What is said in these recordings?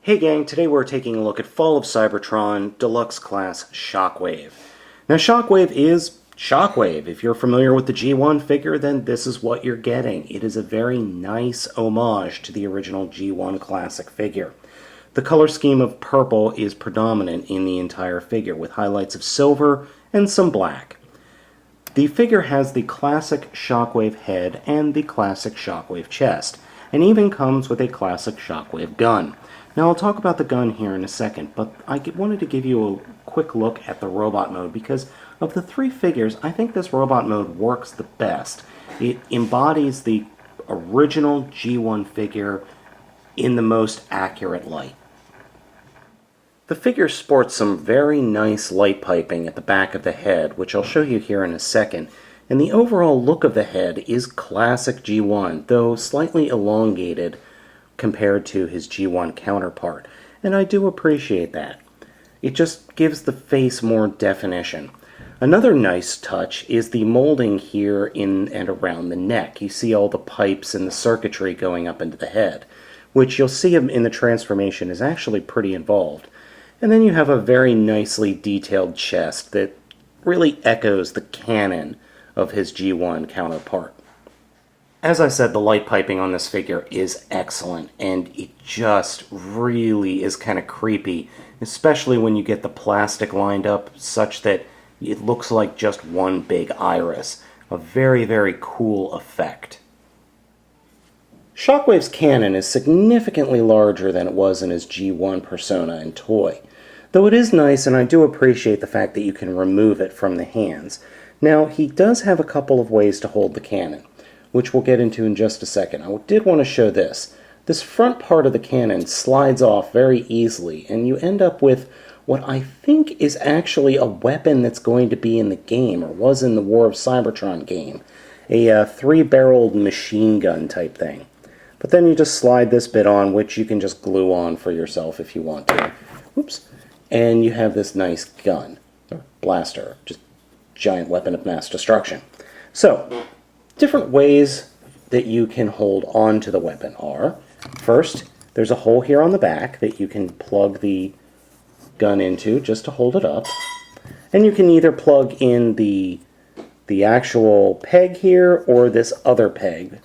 Hey gang, today we're taking a look at Fall of Cybertron Deluxe Class Shockwave. Now Shockwave is Shockwave. If you're familiar with the G1 figure, then this is what you're getting. It is a very nice homage to the original G1 classic figure. The color scheme of purple is predominant in the entire figure, with highlights of silver and some black. The figure has the classic Shockwave head and the classic Shockwave chest, and even comes with a classic Shockwave gun. Now I'll talk about the gun here in a second, but I wanted to give you a quick look at the robot mode because of the three figures, I think this robot mode works the best. It embodies the original G1 figure in the most accurate light. The figure sports some very nice light piping at the back of the head, which I'll show you here in a second, and the overall look of the head is classic G1, though slightly elongated compared to his G1 counterpart, and I do appreciate that. It just gives the face more definition. Another nice touch is the molding here in and around the neck. You see all the pipes and the circuitry going up into the head, which you'll see in the transformation is actually pretty involved. And then you have a very nicely detailed chest that really echoes the Canon of his G1 counterpart. As I said, the light piping on this figure is excellent, and it just really is kind of creepy, especially when you get the plastic lined up such that it looks like just one big iris. A very, very cool effect. Shockwave's cannon is significantly larger than it was in his G1 persona and toy, though it is nice, and I do appreciate the fact that you can remove it from the hands. Now, he does have a couple of ways to hold the cannon, which we'll get into in just a second. I did want to show this. This front part of the cannon slides off very easily, and you end up with what I think is actually a weapon that's going to be in the game, or was in the War of Cybertron game. A three-barreled machine gun type thing. But then you just slide this bit on, which you can just glue on for yourself if you want to. Oops. And you have this nice gun, or blaster, just giant weapon of mass destruction. So, different ways that you can hold on to the weapon are, first, there's a hole here on the back that you can plug the gun into just to hold it up. And you can either plug in the actual peg here or this other peg.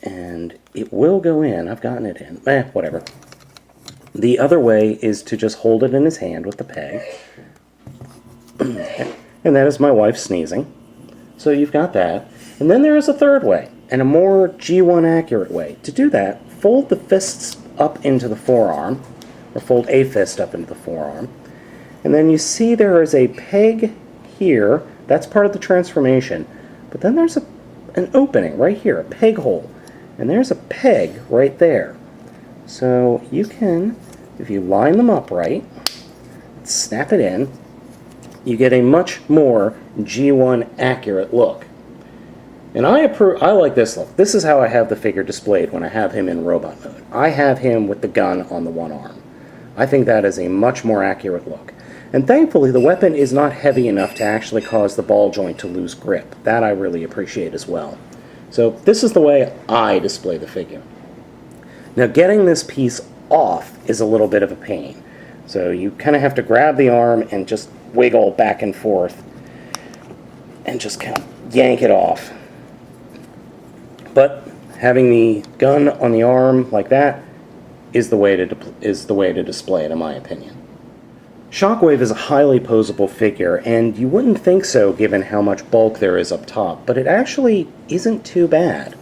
And it will go in. I've gotten it in. Whatever. The other way is to just hold it in his hand with the peg. And that is my wife sneezing. So you've got that. And then there is a third way, and a more G1 accurate way. To do that, fold the fists up into the forearm, or fold a fist up into the forearm, and then you see there is a peg here. That's part of the transformation. But then there's an opening right here, a peg hole, and there's a peg right there. So you can, if you line them up right, snap it in, you get a much more G1 accurate look. And I like this look. This is how I have the figure displayed when I have him in robot mode. I have him with the gun on the one arm. I think that is a much more accurate look. And thankfully, the weapon is not heavy enough to actually cause the ball joint to lose grip. That I really appreciate as well. So this is the way I display the figure. Now, getting this piece off is a little bit of a pain. So you kind of have to grab the arm and just wiggle back and forth and just kind of yank it off. But having the gun on the arm like that is the way to display it, in my opinion. Shockwave is a highly posable figure, and you wouldn't think so given how much bulk there is up top, but it actually isn't too bad.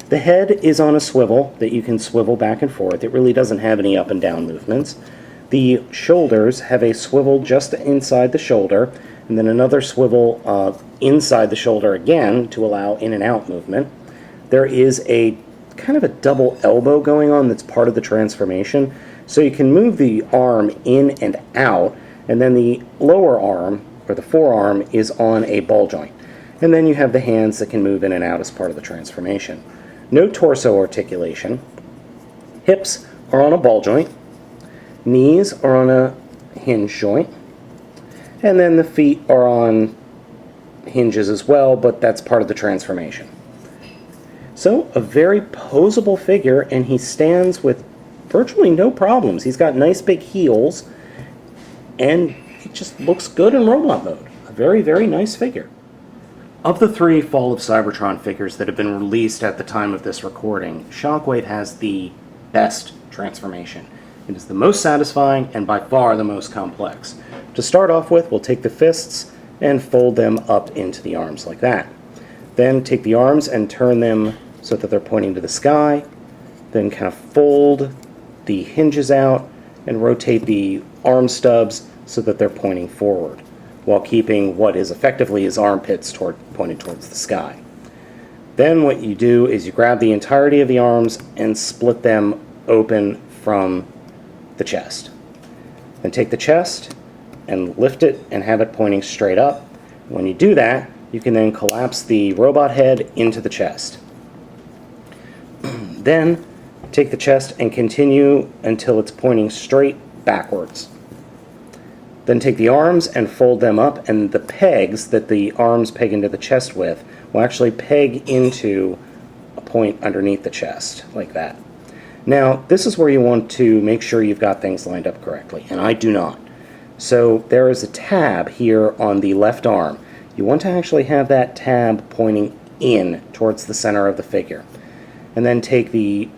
The head is on a swivel that you can swivel back and forth. It really doesn't have any up and down movements. The shoulders have a swivel just inside the shoulder, and then another swivel inside the shoulder again to allow in and out movement. There is a kind of a double elbow going on that's part of the transformation, so you can move the arm in and out, and then the lower arm, or the forearm, is on a ball joint. And then you have the hands that can move in and out as part of the transformation. No torso articulation. Hips are on a ball joint. Knees are on a hinge joint. And then the feet are on hinges as well, but that's part of the transformation. So, a very posable figure, and he stands with virtually no problems. He's got nice big heels, and he just looks good in robot mode. A very, very nice figure. Of the 3 Fall of Cybertron figures that have been released at the time of this recording, Shockwave has the best transformation. It is the most satisfying and by far the most complex. To start off with, we'll take the fists and fold them up into the arms like that. Then take the arms and turn them so that they're pointing to the sky. Then kind of fold the hinges out and rotate the arm stubs so that they're pointing forward, while keeping what is effectively his armpits pointed towards the sky. Then what you do is you grab the entirety of the arms and split them open from the chest. Then take the chest and lift it and have it pointing straight up. When you do that, you can then collapse the robot head into the chest. Then take the chest and continue until it's pointing straight backwards. Then take the arms and fold them up, and the pegs that the arms peg into the chest with will actually peg into a point underneath the chest, like that. Now, this is where you want to make sure you've got things lined up correctly, and I do not. So there is a tab here on the left arm. You want to actually have that tab pointing in towards the center of the figure. And then take the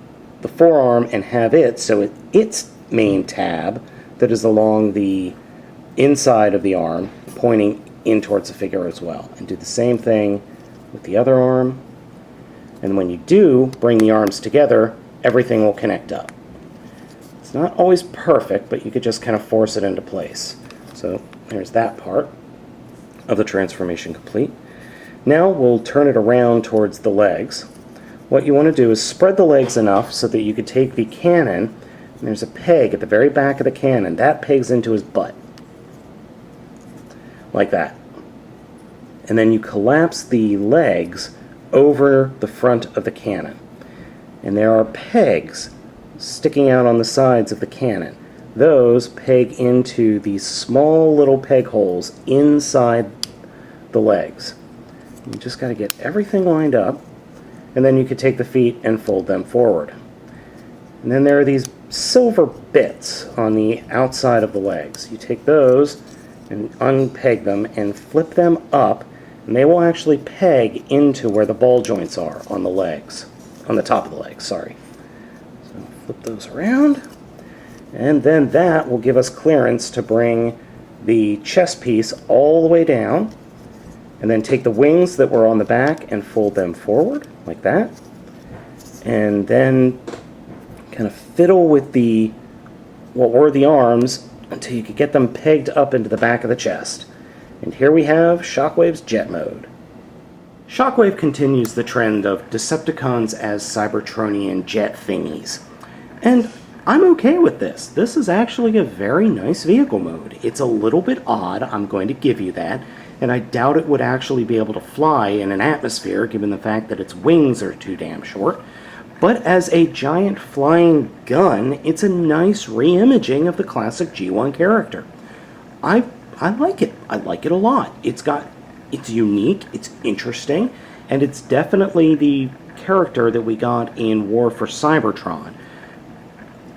forearm and have it so its main tab that is along the inside of the arm pointing in towards the figure as well. And do the same thing with the other arm. And when you do bring the arms together, everything will connect up. It's not always perfect, but you could just kind of force it into place. So there's that part of the transformation complete. Now we'll turn it around towards the legs. What you want to do is spread the legs enough so that you could take the cannon, and there's a peg at the very back of the cannon. That pegs into his butt. Like that. And then you collapse the legs over the front of the cannon. And there are pegs sticking out on the sides of the cannon. Those peg into these small little peg holes inside the legs. You just got to get everything lined up, and then you could take the feet and fold them forward. And then there are these silver bits on the outside of the legs. You take those and unpeg them and flip them up, and they will actually peg into where the ball joints are on the legs, on the top of the legs, sorry. So flip those around, and then that will give us clearance to bring the chest piece all the way down, and then take the wings that were on the back and fold them forward, like that, and then kind of fiddle with what were the arms until you could get them pegged up into the back of the chest. And here we have Shockwaves Jet Mode. Shockwave continues the trend of Decepticons as Cybertronian jet thingies. And I'm okay with this. This is actually a very nice vehicle mode. It's a little bit odd, I'm going to give you that, and I doubt it would actually be able to fly in an atmosphere given the fact that its wings are too damn short. But as a giant flying gun, it's a nice re-imaging of the classic G1 character. I like it. I like it a lot. It's unique, it's interesting, and it's definitely the character that we got in War for Cybertron.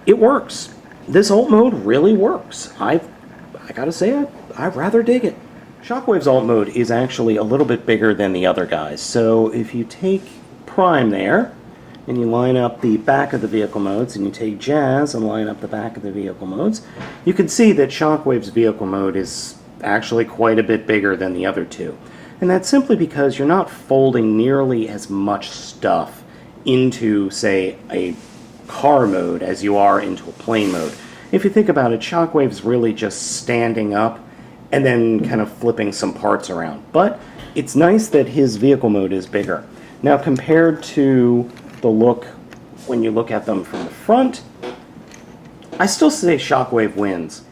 It works. This alt mode really works. I gotta say, I rather dig it. Shockwave's alt mode is actually a little bit bigger than the other guys, so if you take Prime there, and you line up the back of the vehicle modes, and you take Jazz and line up the back of the vehicle modes, you can see that Shockwave's vehicle mode is actually quite a bit bigger than the other two. And that's simply because you're not folding nearly as much stuff into, say, a car mode as you are into a plane mode. If you think about it, Shockwave's really just standing up and then kind of flipping some parts around. But it's nice that his vehicle mode is bigger. Now, compared to the look when you look at them from the front, I still say Shockwave wins.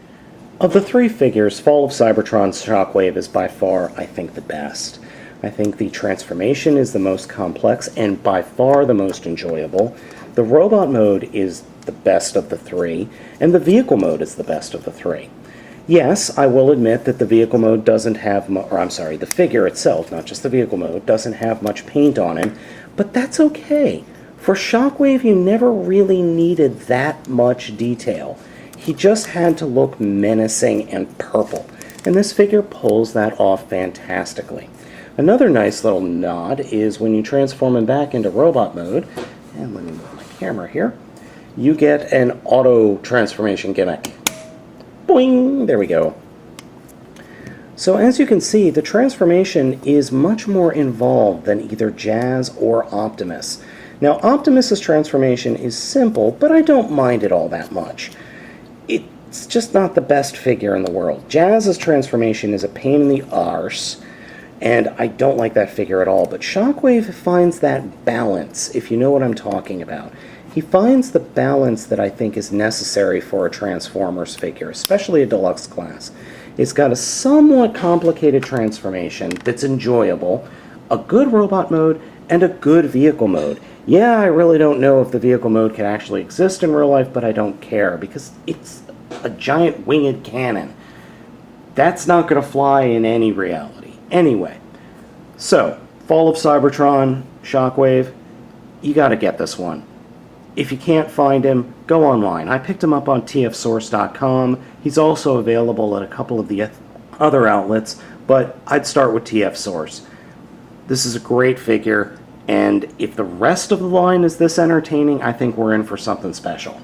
Of the 3 figures, Fall of Cybertron's Shockwave is by far, I think, the best. I think the transformation is the most complex and by far the most enjoyable. The robot mode is the best of the 3, and the vehicle mode is the best of the 3. Yes, I will admit that the vehicle mode doesn't have, the figure itself, not just the vehicle mode, doesn't have much paint on him, but that's okay. For Shockwave, you never really needed that much detail. He just had to look menacing and purple, and this figure pulls that off fantastically. Another nice little nod is when you transform him back into robot mode, and let me move my camera here, you get an auto transformation gimmick. Boing! There we go. So as you can see, the transformation is much more involved than either Jazz or Optimus. Now, Optimus's transformation is simple, but I don't mind it all that much. It's just not the best figure in the world. Jazz's transformation is a pain in the arse, and I don't like that figure at all, but Shockwave finds that balance, if you know what I'm talking about. He finds the balance that I think is necessary for a Transformers figure, especially a deluxe class. It's got a somewhat complicated transformation that's enjoyable, a good robot mode, and a good vehicle mode. Yeah, I really don't know if the vehicle mode can actually exist in real life, but I don't care, because it's a giant winged cannon. That's not going to fly in any reality. Anyway, so, Fall of Cybertron, Shockwave, you got to get this one. If you can't find him, go online. I picked him up on tfsource.com. He's also available at a couple of the other outlets, but I'd start with tfsource. This is a great figure, and if the rest of the line is this entertaining, I think we're in for something special.